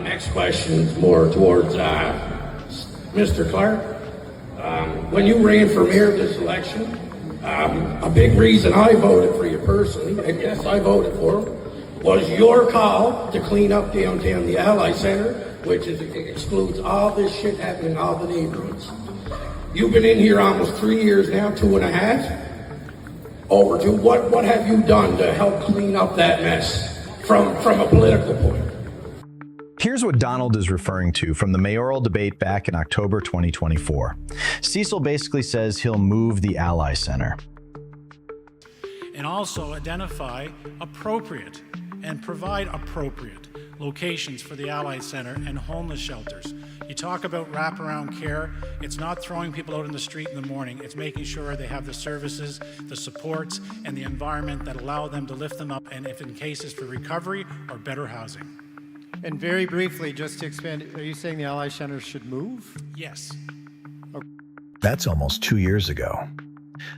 Next question is more towards Mr. Clarke. When you ran for mayor this election, a big reason I voted for you personally, and yes, I voted for him, was your call to clean up downtown the Ally Center, which excludes all this shit happening in all the neighborhoods. You've been in here almost 3 years now, 2.5. Over to what have you done to help clean up that mess from a political point? Here's what Donald is referring to from the mayoral debate back in October 2024. Cecil basically says he'll move the Ally Center. And also identify appropriate and provide appropriate locations for the Ally Center and homeless shelters. You talk about wraparound care. It's not throwing people out in the street in the morning. It's making sure they have the services, the supports, and the environment that allow them to lift them up, and if in cases for recovery or better housing. And very briefly, just to expand, are you saying the Ally Center should move? Yes. Okay. That's almost 2 years ago.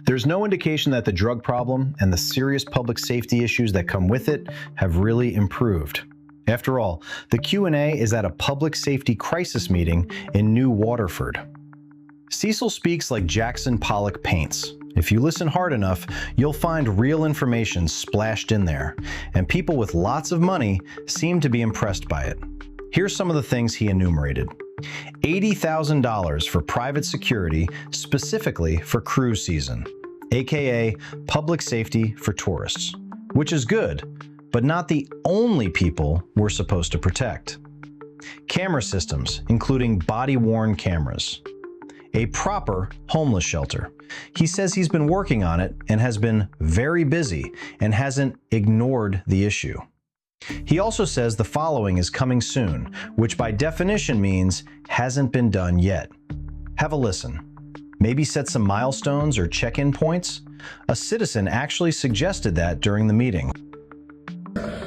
There's no indication that the drug problem and the serious public safety issues that come with it have really improved. After all, the Q&A is at a public safety crisis meeting in New Waterford. Cecil speaks like Jackson Pollock paints. If you listen hard enough, you'll find real information splashed in there, and people with lots of money seem to be impressed by it. Here's some of the things he enumerated. $80,000 for private security, specifically for cruise season, aka public safety for tourists, which is good, but not the only people we're supposed to protect. Camera systems, including body-worn cameras. A proper homeless shelter. He says he's been working on it and has been very busy and hasn't ignored the issue. He also says the following is coming soon, which by definition means hasn't been done yet. Have a listen. Maybe set some milestones or check-in points? A citizen actually suggested that during the meeting.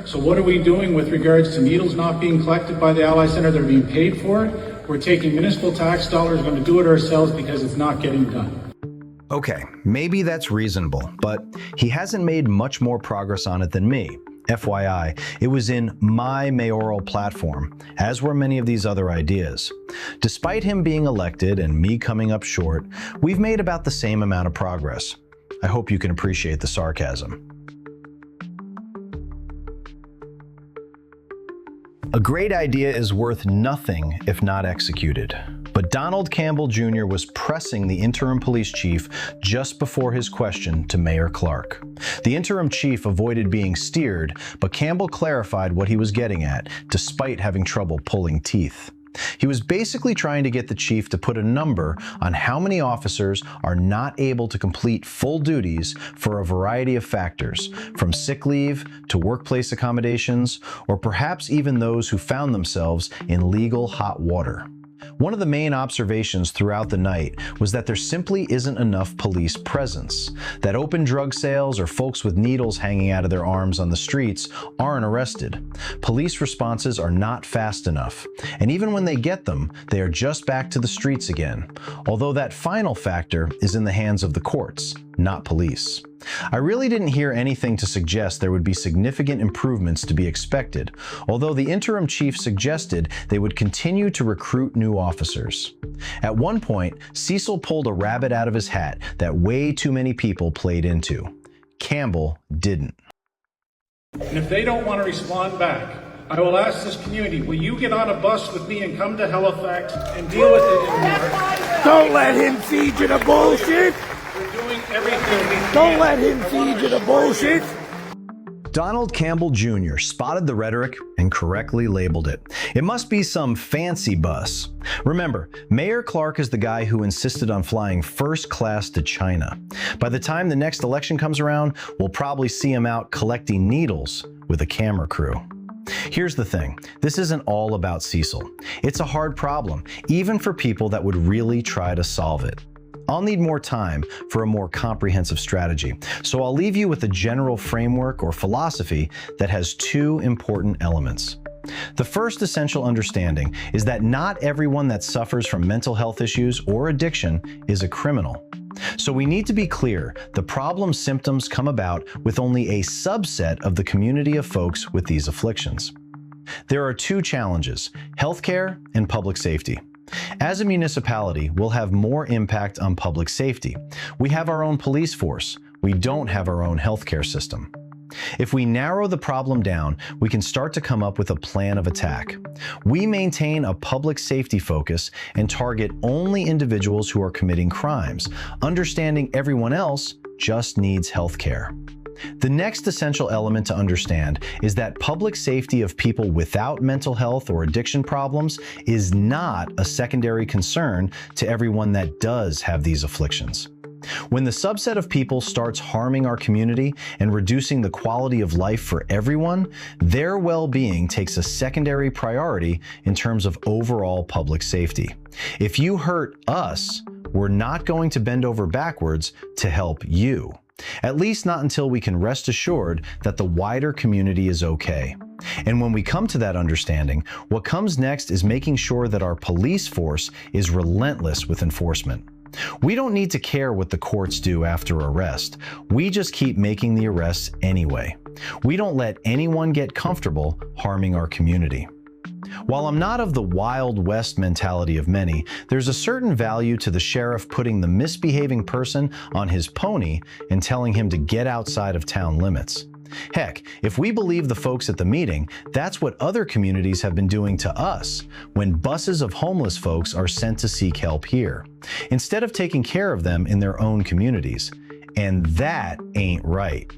So what are we doing with regards to needles not being collected by the Ally Center? They're being paid for it. We're taking municipal tax dollars, we're going to do it ourselves because it's not getting done. Okay, maybe that's reasonable, but he hasn't made much more progress on it than me. FYI, it was in my mayoral platform, as were many of these other ideas. Despite him being elected and me coming up short, we've made about the same amount of progress. I hope you can appreciate the sarcasm. A great idea is worth nothing if not executed. But Donald Campbell Jr. was pressing the interim police chief just before his question to Mayor Clarke. The interim chief avoided being steered, but Campbell clarified what he was getting at, despite having trouble pulling teeth. He was basically trying to get the chief to put a number on how many officers are not able to complete full duties for a variety of factors, from sick leave to workplace accommodations, or perhaps even those who found themselves in legal hot water. One of the main observations throughout the night was that there simply isn't enough police presence, that open drug sales or folks with needles hanging out of their arms on the streets aren't arrested. Police responses are not fast enough, and even when they get them, they are just back to the streets again, although that final factor is in the hands of the courts, not police. I really didn't hear anything to suggest there would be significant improvements to be expected, although the interim chief suggested they would continue to recruit new officers. At one point, Cecil pulled a rabbit out of his hat that way too many people played into. Campbell didn't. And if they don't want to respond back, I will ask this community, will you get on a bus with me and come to Halifax and deal with it in here? Don't let him feed you the bullshit! We're doing everything we can. Don't let him feed you the bullshit! Donald Campbell Jr. spotted the rhetoric and correctly labeled it. It must be some fancy bus. Remember, Mayor Clarke is the guy who insisted on flying first class to China. By the time the next election comes around, we'll probably see him out collecting needles with a camera crew. Here's the thing, this isn't all about Cecil. It's a hard problem, even for people that would really try to solve it. I'll need more time for a more comprehensive strategy, so I'll leave you with a general framework or philosophy that has two important elements. The first essential understanding is that not everyone that suffers from mental health issues or addiction is a criminal. So we need to be clear, the problem symptoms come about with only a subset of the community of folks with these afflictions. There are two challenges: healthcare and public safety. As a municipality, we'll have more impact on public safety. We have our own police force. We don't have our own healthcare system. If we narrow the problem down, we can start to come up with a plan of attack. We maintain a public safety focus and target only individuals who are committing crimes, understanding everyone else just needs health care. The next essential element to understand is that public safety of people without mental health or addiction problems is not a secondary concern to everyone that does have these afflictions. When the subset of people starts harming our community and reducing the quality of life for everyone, their well-being takes a secondary priority in terms of overall public safety. If you hurt us, we're not going to bend over backwards to help you. At least not until we can rest assured that the wider community is okay. And when we come to that understanding, what comes next is making sure that our police force is relentless with enforcement. We don't need to care what the courts do after arrest. We just keep making the arrests anyway. We don't let anyone get comfortable harming our community. While I'm not of the Wild West mentality of many, there's a certain value to the sheriff putting the misbehaving person on his pony and telling him to get outside of town limits. Heck, if we believe the folks at the meeting, that's what other communities have been doing to us when buses of homeless folks are sent to seek help here, instead of taking care of them in their own communities. And that ain't right.